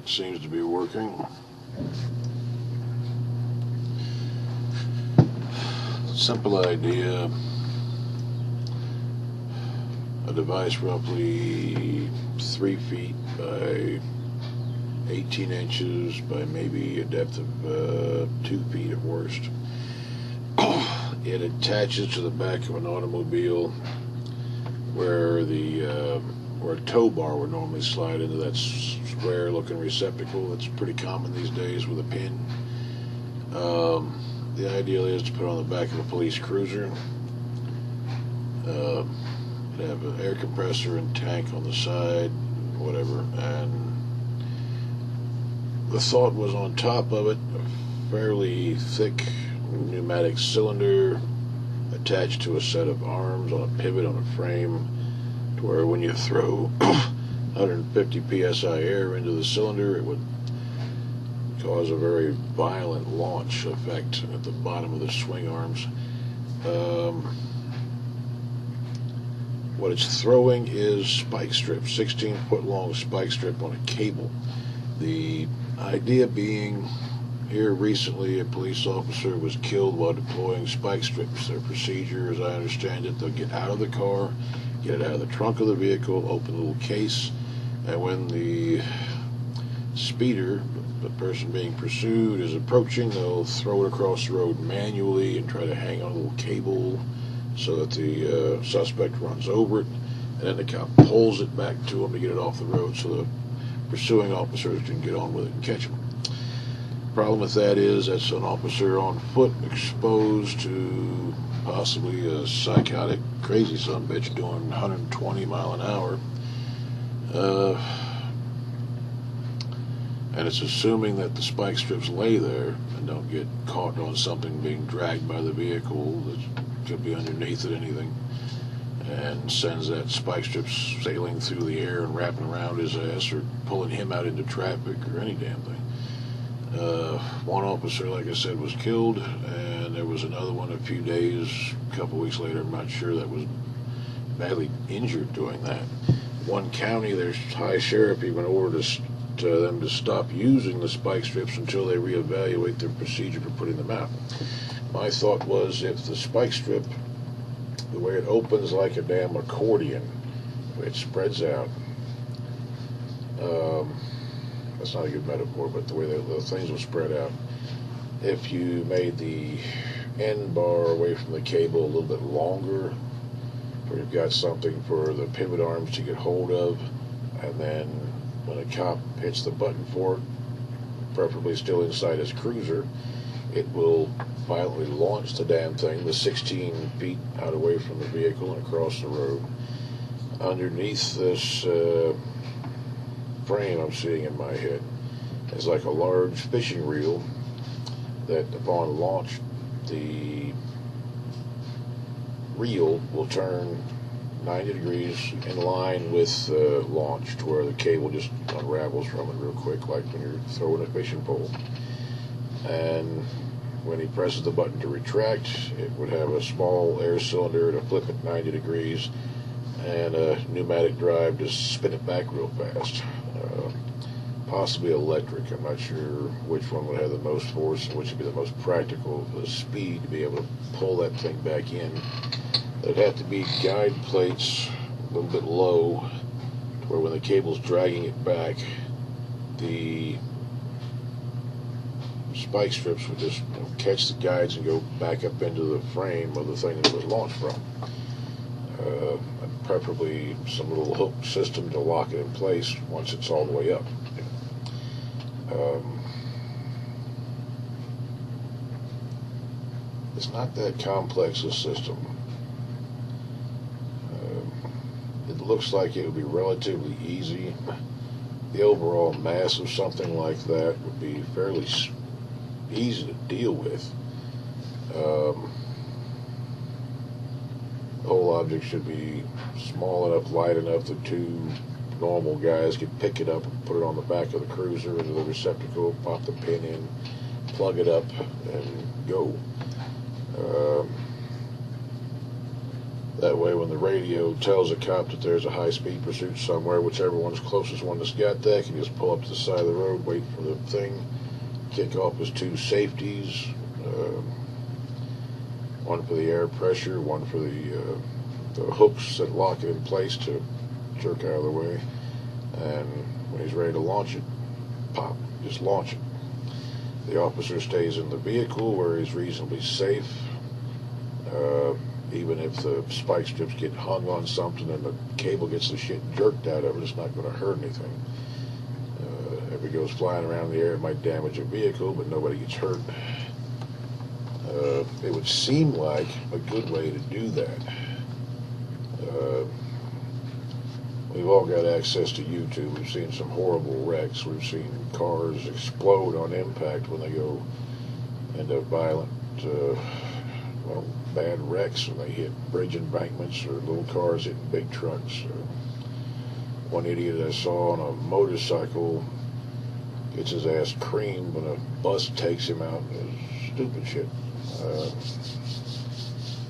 It seems to be working. Simple idea. A device roughly 3 feet by 18 inches by maybe a depth of 2 feet at worst. It attaches to the back of an automobile where a tow bar would normally slide into that square looking receptacle that's pretty common these days with a pin. The ideal is to put it on the back of a police cruiser. Have an air compressor and tank on the side, whatever, and the thought was on top of it a fairly thick pneumatic cylinder attached to a set of arms on a pivot on a frame, to where when you throw 150 psi air into the cylinder, it would cause a very violent launch effect at the bottom of the swing arms. What it's throwing is spike strip, 16-foot long spike strip on a cable. The idea being, here recently a police officer was killed while deploying spike strips. Their procedure, as I understand it, they'll get out of the car, get it out of the trunk of the vehicle, open a little case, and when the speeder, the person being pursued, is approaching, they'll throw it across the road manually and try to hang on a little cable so that the suspect runs over it, and then the cop pulls it back to him to get it off the road so the pursuing officers can get on with it and catch him. The problem with that is that's an officer on foot exposed to possibly a psychotic, crazy sumbitch doing 120 mile an hour. And it's assuming that the spike strips lay there and don't get caught on something being dragged by the vehicle that could be underneath it, anything, and sends that spike strip sailing through the air and wrapping around his ass or pulling him out into traffic or any damn thing. One officer, like I said, was killed, and there was another one a few days, a couple weeks later, I'm not sure, that was badly injured doing that. One county, their high sheriff even ordered them to stop using the spike strips until they reevaluate their procedure for putting them out. My thought was, if the spike strip, the way it opens like a damn accordion, it spreads out. That's not a good metaphor, but the way the things will spread out. If you made the end bar away from the cable a little bit longer, where you've got something for the pivot arms to get hold of, and then when a cop hits the button for it, preferably still inside his cruiser, it will violently launch the damn thing, the 16 feet out away from the vehicle and across the road. Underneath this frame I'm seeing in my head is like a large fishing reel that upon launch, the reel will turn 90 degrees in line with launch, to where the cable just unravels from it real quick, like when you're throwing a fishing pole. And when he presses the button to retract, it would have a small air cylinder to flip it 90 degrees and a pneumatic drive to spin it back real fast. Possibly electric. I'm not sure which one would have the most force and which would be the most practical for the speed to be able to pull that thing back in. There'd have to be guide plates a little bit low, to where when the cable's dragging it back, the spike strips would just catch the guides and go back up into the frame of the thing that it was launched from. And preferably some little hook system to lock it in place once it's all the way up. It's not that complex a system. It looks like it would be relatively easy. The overall mass of something like that would be fairly easy to deal with. The whole object should be small enough, light enough that two normal guys could pick it up and put it on the back of the cruiser into the receptacle, pop the pin in, plug it up, and go. That way, when the radio tells a cop that there's a high-speed pursuit somewhere, whichever one's closest one that's got that can just pull up to the side of the road, wait for the thing, kick off his two safeties, one for the air pressure, one for the hooks that lock it in place to jerk out of the way, and when he's ready to launch it, pop, just launch it. The officer stays in the vehicle where he's reasonably safe. Even if the spike strips get hung on something and the cable gets the shit jerked out of it, it's not going to hurt anything. If it goes flying around in the air, it might damage a vehicle, but nobody gets hurt. It would seem like a good way to do that. We've all got access to YouTube. We've seen some horrible wrecks. We've seen cars explode on impact when they go into violent, bad wrecks when they hit bridge embankments, or little cars hitting big trucks. One idiot I saw on a motorcycle gets his ass creamed when a bus takes him out. Stupid shit.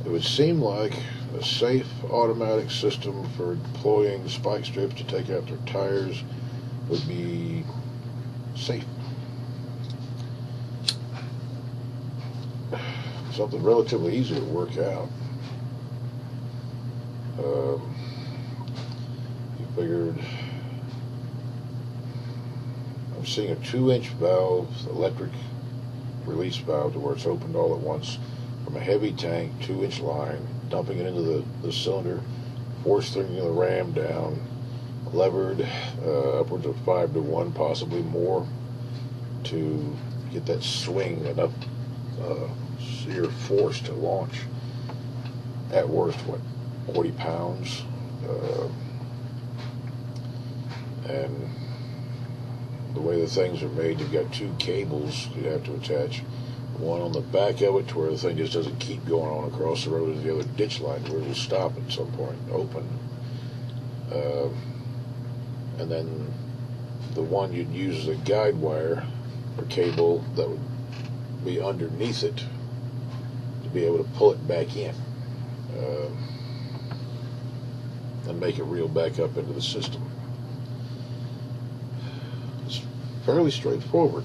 It would seem like a safe automatic system for deploying spike strips to take out their tires would be safe. Something relatively easy to work out. You figured, I'm seeing a 2-inch valve, electric release valve, to where it's opened all at once from a heavy tank, 2-inch line, dumping it into the cylinder, forcing the ram down, levered upwards of 5 to 1, possibly more, to get that swing enough sheer force to launch. At worst, 40 pounds, and the way the things are made, you've got 2 cables you have to attach, one on the back of it to where the thing just doesn't keep going on across the road, and the other ditch line where it will stop at some point, open, and then the one you'd use as a guide wire or cable that would be underneath it to be able to pull it back in and make it reel back up into the system. It's fairly straightforward.